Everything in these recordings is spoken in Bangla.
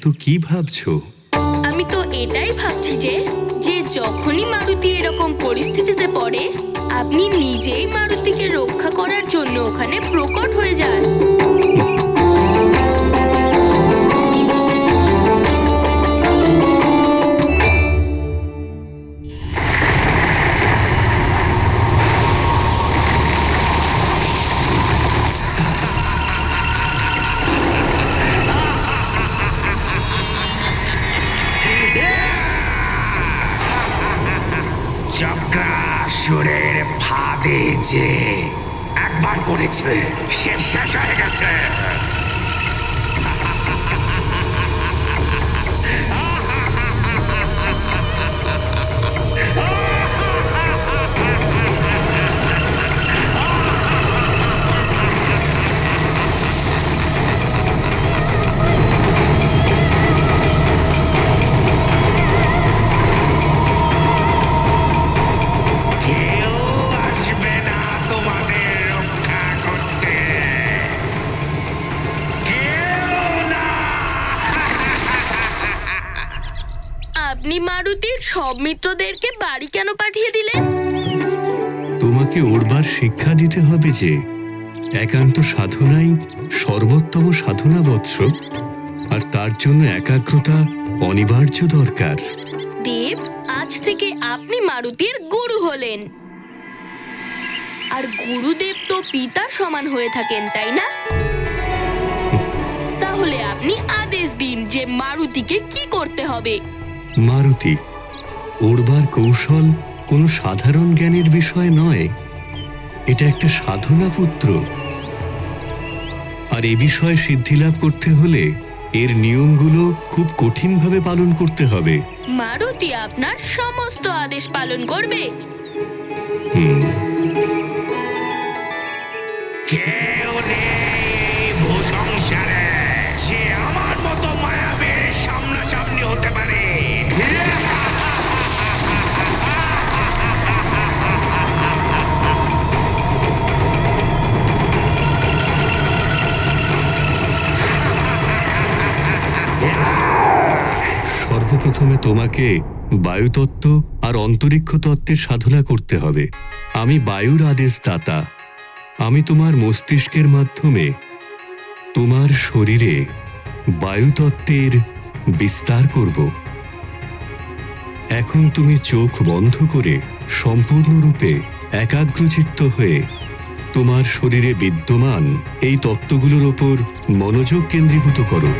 এত কি ভাবছো? আমি তো এটাই ভাবছি যে যে যখনই মারুতি এরকম পরিস্থিতিতে পড়ে, আপনি নিজেই মারুতিকে রক্ষা করার জন্য ওখানে প্রকট হয়ে যান। চক্রাসুরের ফাঁদে যে একবার পড়েছে সে শেষ হয়ে গেছে। কেউ আসবে না তোমাদের রক্ষা করতে, কেউ না। আপনি মারুতির সব মিত্রদেরকে বাড়ি কেন পাঠিয়ে দিলেন? তোমাকে ওরবার শিক্ষা দিতে হবে যে একান্ত সাধনাই সর্বোত্তম সাধনা বৎস, আর তার জন্য একাগ্রতা অনিবার্য দরকার। দেব, আজ থেকে আপনি মারুতির গুরু হলেন। আর গুরুদেব তো পিতার সমান হয়ে থাকেন, তাই না? তাহলে আপনি আদেশ দিন যে মারুতিকে কি করতে হবে। মারুতি, ওরবার কৌশল কোনো সাধারণ জ্ঞানের বিষয় নয়, এটা একটা সাধনা পুত্র। আর এ বিষয়ে সিদ্ধিলাভ করতে হলে এর নিয়মগুলো খুব কঠিনভাবে পালন করতে হবে। মারুতি আপনার সমস্ত আদেশ পালন করবে। কেউ নেই ভূসংসারে যে আমার মতো মায়াবীর সামনাসামনি হতে পারে। সর্বপ্রথমে তোমাকে বায়ুতত্ত্ব আর অন্তরিক্ষ তত্ত্বের সাধনা করতে হবে। আমি বায়ুর আদেশদাতা। আমি তোমার মস্তিষ্কের মাধ্যমে তোমার শরীরে বায়ুতত্ত্বের বিস্তার করব। এখন তুমি চোখ বন্ধ করে সম্পূর্ণরূপে একাগ্রচিত্ত হয়ে তোমার শরীরে বিদ্যমান এই তত্ত্বগুলোর ওপর মনোযোগ কেন্দ্রীভূত করো।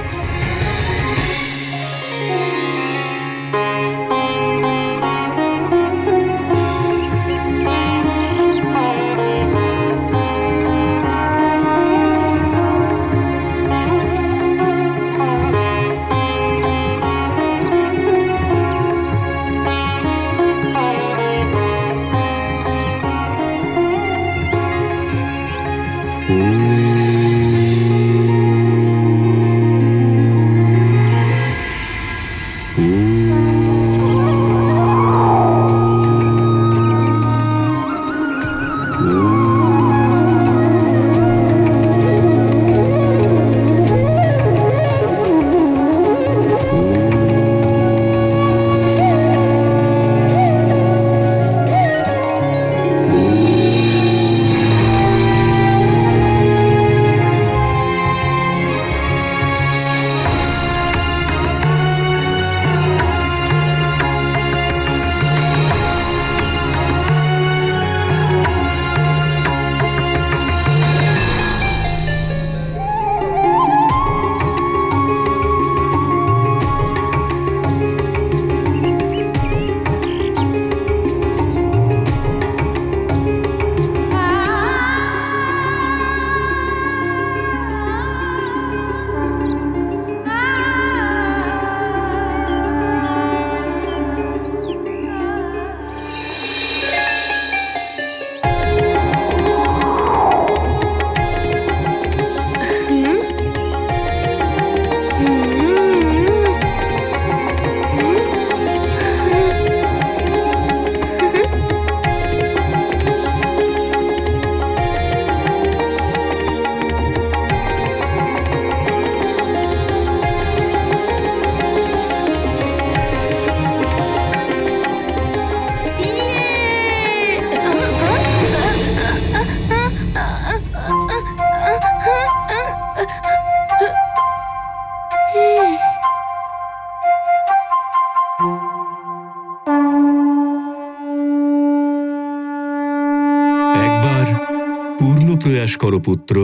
প্রয়াস করো পুত্র।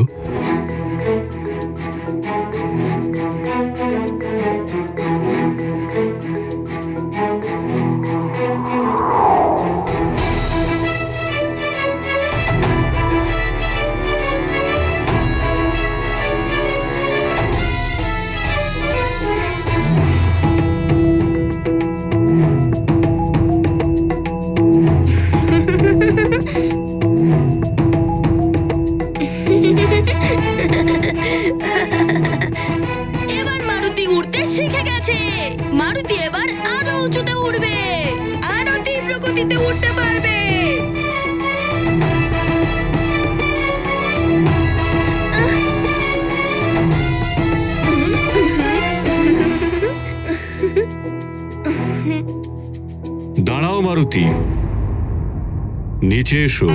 এবার মারুতি উড়তে শিখে গেছে। মারুতি এবার আরো উঁচুতে উড়বে, আরো তীব্র গতিতে উড়তে পারবে। দাঁড়াও মারুতি, নিচে এসো।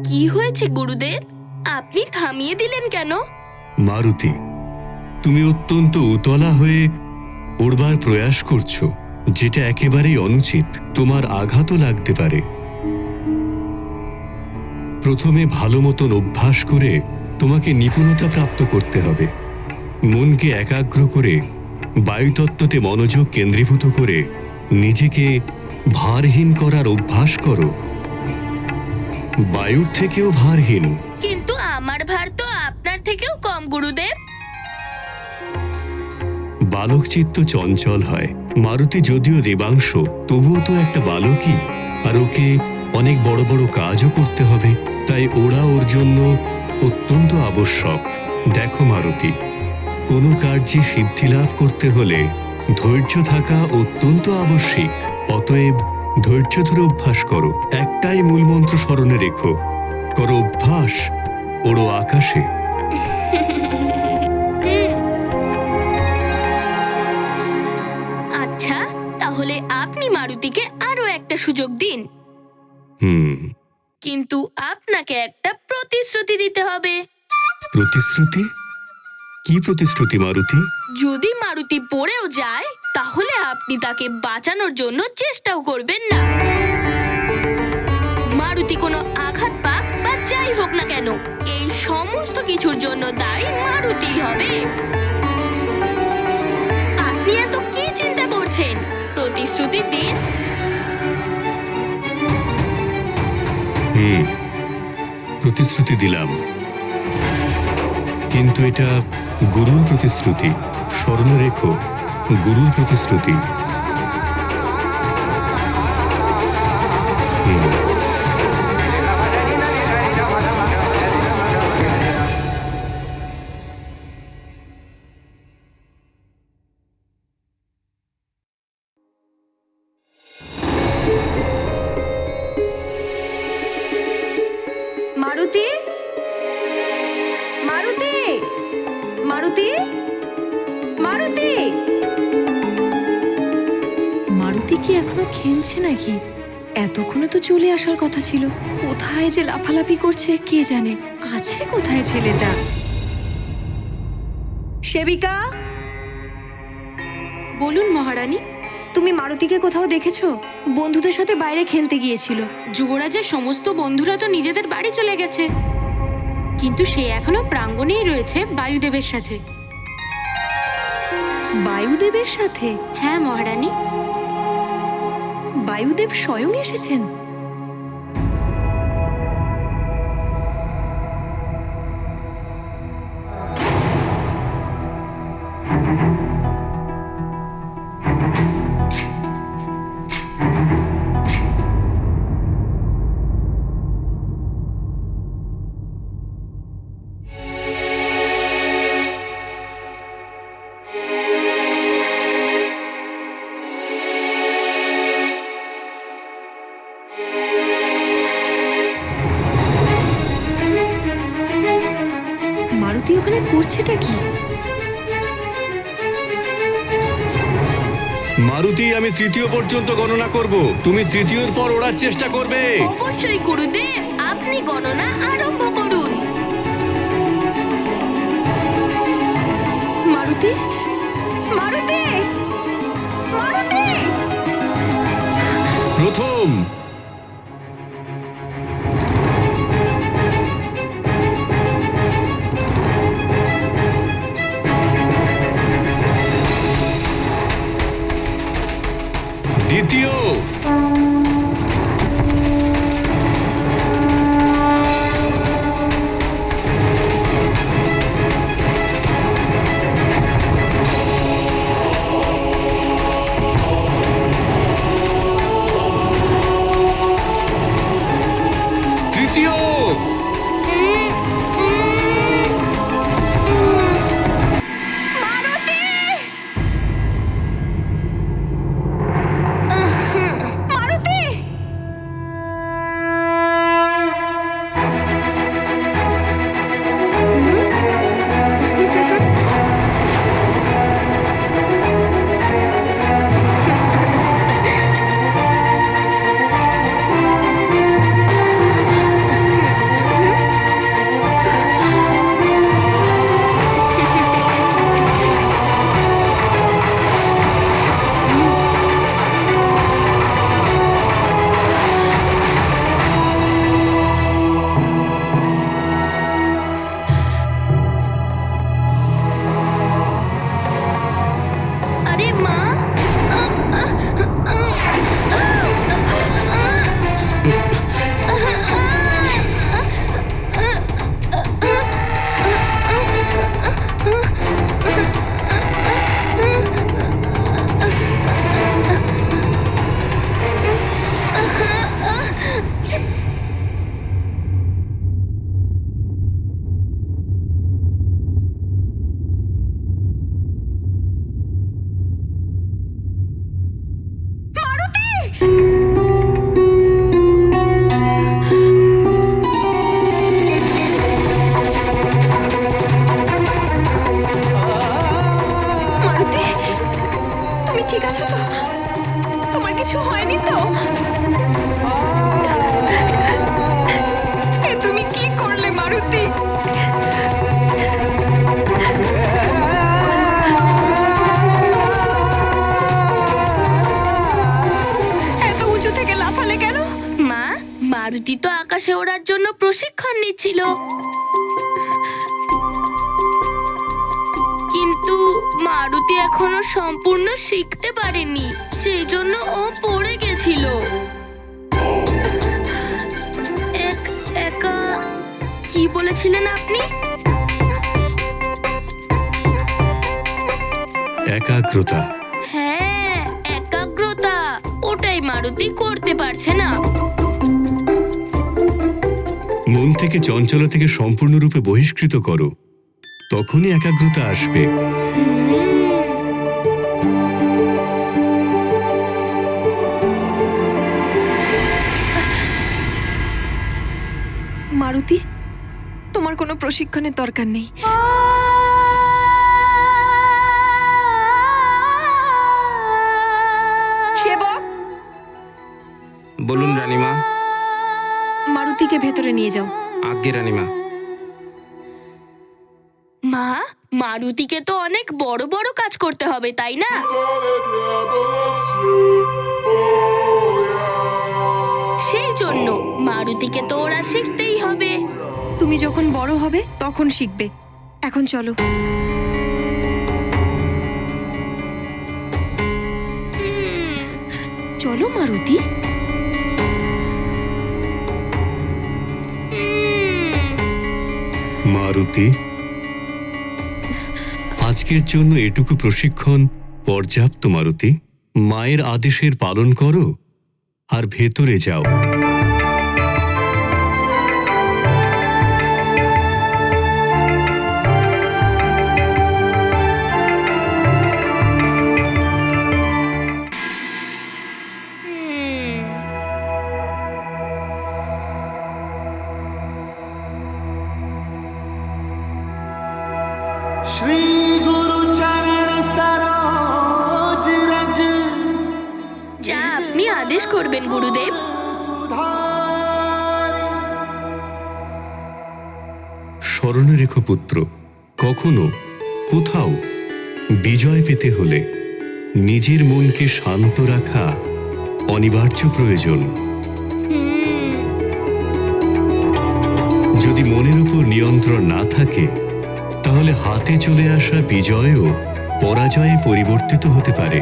কি হয়েছে গুরুদেব, আপনি থামিয়ে দিলেন কেন? মারুতি, তুমি অত্যন্ত উতলা হয়ে উড়বার প্রয়াস করছো, যেটা একেবারেই অনুচিত। তোমার আঘাতও লাগতে পারে। প্রথমে ভালো মতন অভ্যাস করে তোমাকে নিপুণতা প্রাপ্ত করতে হবে। মনকে একাগ্র করে বায়ুতত্ত্বতে মনোযোগ কেন্দ্রীভূত করে নিজেকে ভারহীন করার অভ্যাস করো। বায়ুর থেকেও ভারহীন। কিন্তু আমার ভার তো আপনার থেকেও কম গুরুদেব। বালক চিত্ত চঞ্চল হয়। মারুতি যদিও দেবাংশ, তবুও তো একটা বালকই, আর ওকে অনেক বড় বড় কাজও করতে হবে। তাই ওরা ওর জন্য অত্যন্ত আবশ্যক। দেখো মারুতি, কোনো কার্যে সিদ্ধি লাভ করতে হলে ধৈর্য থাকা অত্যন্ত আবশ্যিক। অতএব ধৈর্য ধরে অভ্যাস করো। একটাই মূলমন্ত্র স্মরণে রেখো, করো অভ্যাস, ওড়ো আকাশে। আচ্ছা, তাহলে আপনি মারুতিকে আরো একটা সুযোগ দিন। কিন্তু আপনাকে একটা প্রতিশ্রুতি দিতে হবে। প্রতিশ্রুতি? কি প্রতিশ্রুতি মারুতি? যদি মারুতি পড়েও যায়, তাহলে আপনি তাকে বাঁচানোর জন্য চেষ্টাও করবেন না। মারুতি কোনো আঘাত পাক বা যাই হোক না কেন, এই সমস্ত কিছুর জন্য দায়ী মারুতি হবে। আপনি এত কি চিন্তা করছেন? প্রতিশ্রুতি দিন। প্রতিশ্রুতি দিলাম, কিন্তু এটা গুরুর প্রতিশ্রুতি। স্মরণে রেখো, গুরুর প্রতিশ্রুতি। মারুতি, মারুতি, মারুতি, মারুতি। মারুতি কি এখনো খেলছে নাকি? এতক্ষণে তো চলে আসার কথা ছিল। কোথায় যে লাফালাফি করছে কে জানে। আছে কোথায় ছেলেটা? সেবিকা, বলুন মহারানী। তুমি মারুতিকে কোথাও দেখেছো? বন্ধুদের সাথে বাইরে খেলতে গিয়েছিল। যুবরাজের সমস্ত বন্ধুরা তো নিজেদের বাড়ি চলে গেছে, কিন্তু সে এখনো প্রাঙ্গণেই রয়েছে বায়ুদেবের সাথে। বায়ুদেবের সাথে? হ্যাঁ মহারানী। বায়ুদেব স্বয়ং এসেছেন? মারুতি ওখানে করছেটা কি? মারুতি, আমি তৃতীয় পর্যন্ত গণনা করব, তুমি তৃতীয়র পর ওড়ার চেষ্টা করবে। অবশ্যই গুরুদেব, আপনি গণনা আরম্ভ করুন। মারুতি, মারুতি, মারুতি। প্রথম, দ্বিতীয়, তৃতীয়, মারুতি, আরে মা, মারুতি, তুমি ঠিক আছো তো? তোমার কিছু হয়নি তো? এ তুমি কি করলে মারুতি? এত উঁচু থেকে লাফালে কেন? মা, মারুতি তো আকাশে ওড়ার জন্য প্রশিক্ষণ নিচ্ছিল, কিন্তু মারুতি এখনো সম্পূর্ণ শিখতে পারেনি, সেই জন্য ও পড়ে গেছিল। একা কি বলেছিলেন আপনি? একাগ্রতা। হ্যাঁ, একাগ্রতা, ওটাই মারুতি করতে পারছে না। মন থেকে চঞ্চলা থেকে সম্পূর্ণরূপে বহিষ্কৃত করো, তখনই একাগ্রতা আসবে। মারুতি, তোমার কোনো প্রশিক্ষণের দরকার নেই। সেবক, বলুন রানীমা। মারুতিকে ভেতরে নিয়ে যাও। আজ্ঞে রানীমা। মা, মারুতিকে তো অনেক বড় বড় কাজ করতে হবে, তাই না? সেই জন্য মারুতিকে তো ওরা শিখতেই হবে। তুমি যখন বড় হবে তখন শিখবে, এখন চলো। চলো মারুতি। মারুতি, আজকের জন্য এটুকু প্রশিক্ষণ পর্যাপ্ত। মারুতি, মায়ের আদেশের পালন করো আর ভেতরে যাও। श्री गुरु चरण सरोज रज আদেশ করবেন গুরুদেব? স্মরণে রেখো পুত্র, কখনো কোথাও বিজয় পেতে হলে নিজের মনকে শান্ত রাখা অনিবার্য প্রয়োজন। যদি মনের উপর নিয়ন্ত্রণ না থাকে, তাহলে হাতে চলে আসা বিজয়ও পরাজয়ে পরিবর্তিত হতে পারে।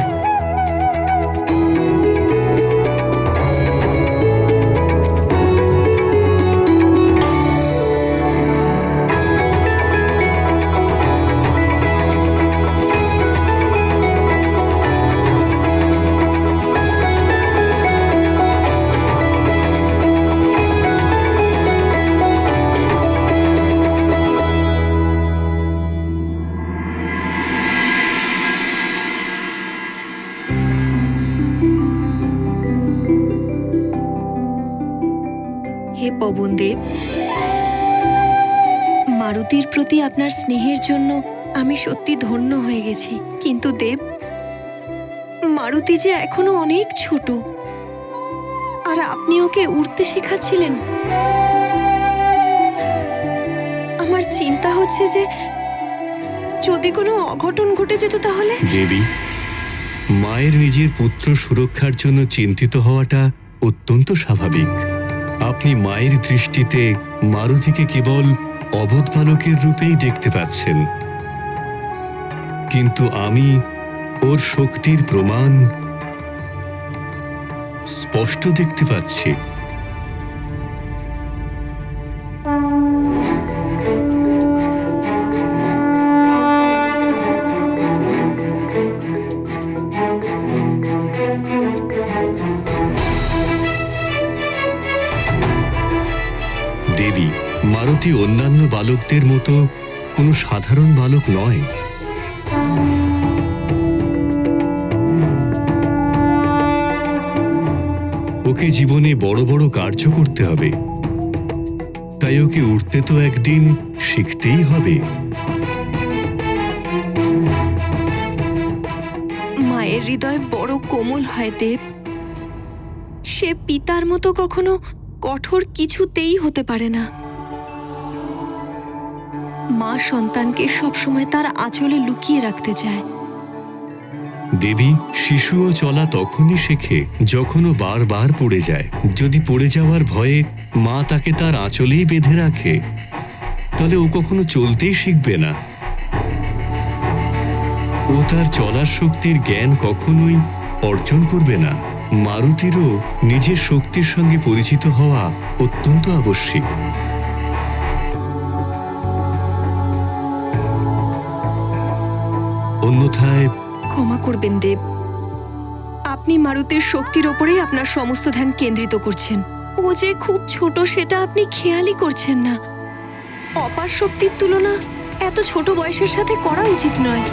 হে পবনদেব, মারুতির প্রতি আপনার স্নেহের জন্য আমি সত্যি ধন্য হয়ে গেছি। কিন্তু দেব, মারুতি যে এখনো অনেক ছোট, আর আপনি ওকে উড়তে শেখাচ্ছিলেন। আমার চিন্তা হচ্ছে যে যদি কোনো অঘটন ঘটে যেত তাহলে। দেবী, মায়ের নিজের পুত্র সুরক্ষার জন্য চিন্তিত হওয়াটা অত্যন্ত স্বাভাবিক। আপনি মায়ের দৃষ্টিতে মারুতিকে কেবল অবোধ বালকের রূপেই দেখতে পাচ্ছেন, কিন্তু আমি ওর শক্তির প্রমাণ স্পষ্ট দেখতে পাচ্ছি। দেবী, মারুতি অন্যান্য বালকদের মতো কোনো সাধারণ বালক নয়। ওকে জীবনে বড় বড় কার্য করতে হবে, তাই ওকে উঠতে তো একদিন শিখতেই হবে। মায়ের হৃদয় বড় কোমল হয় দেব। সে পিতার মতো কখনো কঠোর কিছুতেই হতে পারে না। মা সন্তানকে সবসময় তার আঁচলে লুকিয়ে রাখতে চায়। দেবী, শিশুও চলা তখনই শেখে যখন ও বারবার পড়ে যায়। যদি পড়ে যাওয়ার ভয়ে মা তাকে তার আঁচলেই বেঁধে রাখে, তাহলে ও কখনো চলতেই শিখবে না। ও তার চলার শক্তির জ্ঞান কখনোই অর্জন করবে না। মারুতিরও নিজের শক্তির সঙ্গে পরিচিত হওয়া অত্যন্ত আবশ্যিক। অন্যথায় ক্ষমা করবেন দেব, আপনি মারুতির শক্তির ওপরেই আপনার সমস্ত ধ্যান কেন্দ্রিত করছেন। ও যে খুব ছোট সেটা আপনি খেয়ালই করছেন না। অপার শক্তির তুলনা এত ছোট বয়সের সাথে করা উচিত নয়।